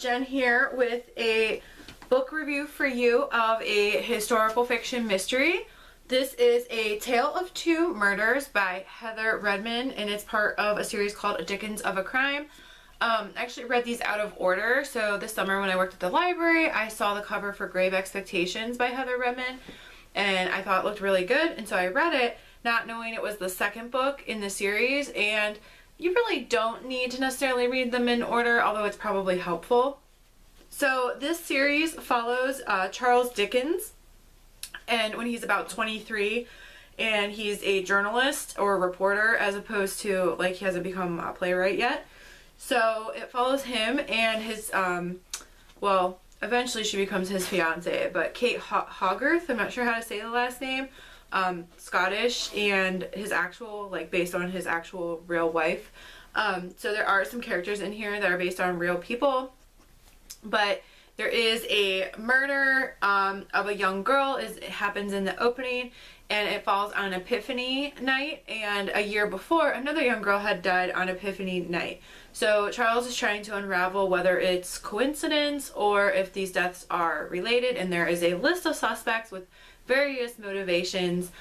Jen here with a book review for you of a historical fiction mystery. This is A Tale of Two Murders by Heather Redmond, and it's part of a series called Dickens of a Crime. I actually read these out of order, so this summer when I worked at the library, I saw the cover for Grave Expectations by Heather Redmond, and I thought it looked really good, and so I read it, not knowing it was the second book in the series, and you really don't need to necessarily read them in order, although it's probably helpful. So this series follows Charles Dickens, and when he's about 23, and he's a journalist or a reporter as opposed to, like, he hasn't become a playwright yet. So it follows him and his, well, eventually she becomes his fiance, but Kate Hogarth, I'm not sure how to say the last name, Scottish, and his actual, like, based on his actual real wife. So there are some characters in here that are based on real people, but there is a murder of a young girl. It happens in the opening, and it falls on Epiphany night, and a year before another young girl had died on Epiphany night. So Charles is trying to unravel whether it's coincidence or if these deaths are related, and there is a list of suspects with various motivations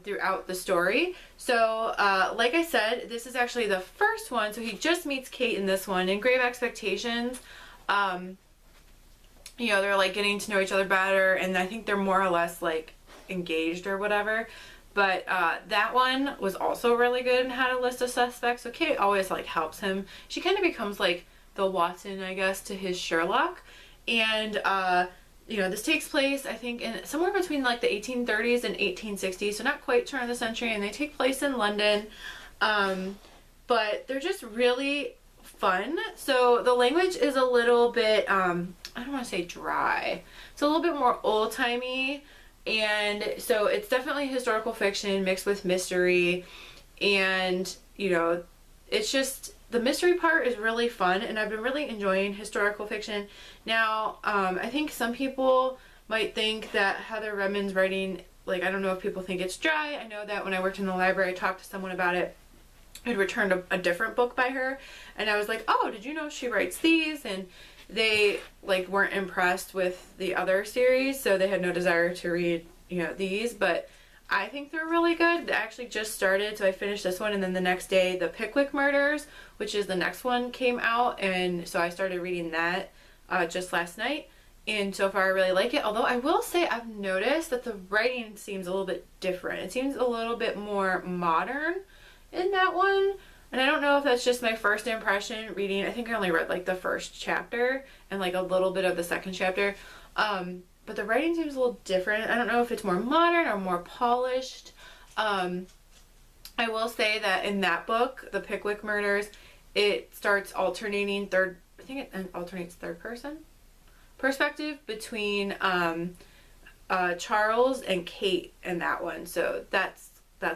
throughout the story. So like I said, this is actually the first one, so he just meets Kate in this one. In Grave Expectations, you know, they're like getting to know each other better, and I think they're more or less like engaged or whatever. But that one was also really good and had a list of suspects, so Kate always like helps him. She kind of becomes like the Watson, I guess, to his Sherlock. And you know, this takes place, I think, in somewhere between like the 1830s and 1860s, so not quite turn of the century, and they take place in London. But they're just really fun. So the language is a little bit, I don't want to say dry. It's a little bit more old-timey, and so it's definitely historical fiction mixed with mystery, and, you know, it's just, the mystery part is really fun, and I've been really enjoying historical fiction. Now, I think some people might think that Heather Redmond's writing, like, I don't know if people think it's dry. I know that when I worked in the library, I talked to someone about it. I'd returned a different book by her, and I was like, oh, did you know she writes these? And they, like, weren't impressed with the other series, so they had no desire to read, you know, these. But I think they're really good. They actually just started, so I finished this one, and then the next day the Pickwick Murders, which is the next one, came out, and so I started reading that just last night, and so far I really like it. Although I will say I've noticed that the writing seems a little bit different. It seems a little bit more modern in that one, and I don't know if that's just my first impression reading. I think I only read like the first chapter and like a little bit of the second chapter, but the writing seems a little different. I don't know if it's more modern or more polished. I will say that in that book, The Pickwick Murders, it starts alternating I think it alternates third person perspective between Charles and Kate in that one, so that's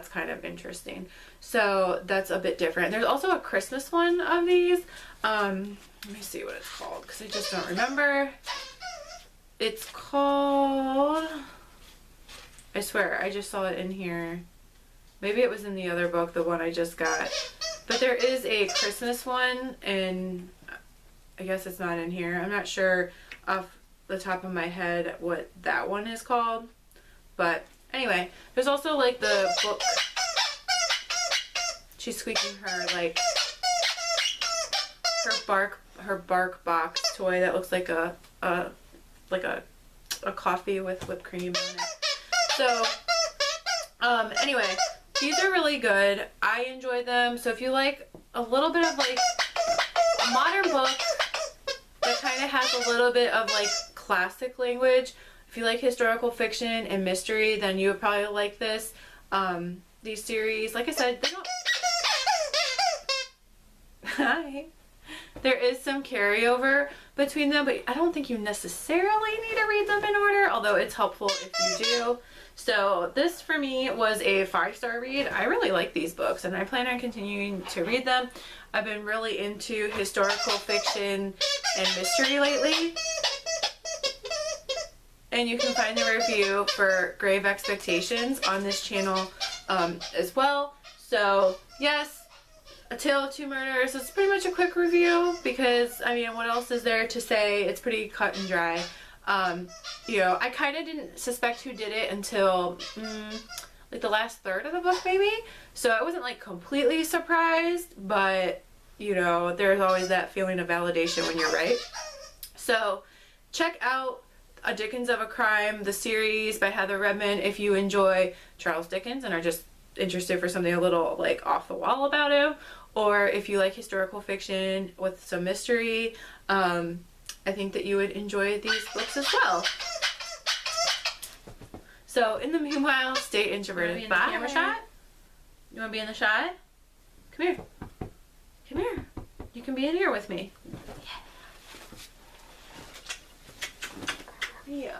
kind of interesting. So that's a bit different. There's also a Christmas one of these. Let me see what it's called, because I just don't remember. It's called, I swear, I just saw it in here. Maybe it was in the other book, the one I just got. But there is a Christmas one, and I guess it's not in here. I'm not sure off the top of my head what that one is called. But anyway, there's also like the book. She's squeaking her, like, her bark box toy that looks like a coffee with whipped cream on it. So anyway, these are really good. I enjoy them. So if you like a little bit of like a modern book that kind of has a little bit of like classic language, if you like historical fiction and mystery, then you would probably like this. These series, like I said, they don't... Hi. There is some carryover between them, but I don't think you necessarily need to read them in order, although it's helpful if you do. So this for me was a 5-star read. I really like these books, and I plan on continuing to read them. I've been really into historical fiction and mystery lately. And you can find the review for Grave Expectations on this channel as well. So yes, A Tale of Two Murders. It's pretty much a quick review because, I mean, what else is there to say? It's pretty cut and dry. You know, I kind of didn't suspect who did it until like the last third of the book maybe. So I wasn't like completely surprised, but you know, there's always that feeling of validation when you're right. So check out A Dickens of a Crime, the series by Heather Redmond, if you enjoy Charles Dickens and are just interested for something a little like off the wall about him, or if you like historical fiction with some mystery. I think that you would enjoy these books as well. So in the meanwhile, stay introverted. Bye. Camera shot? You want to be in the shot? Come here. Come here. You can be in here with me. Yeah.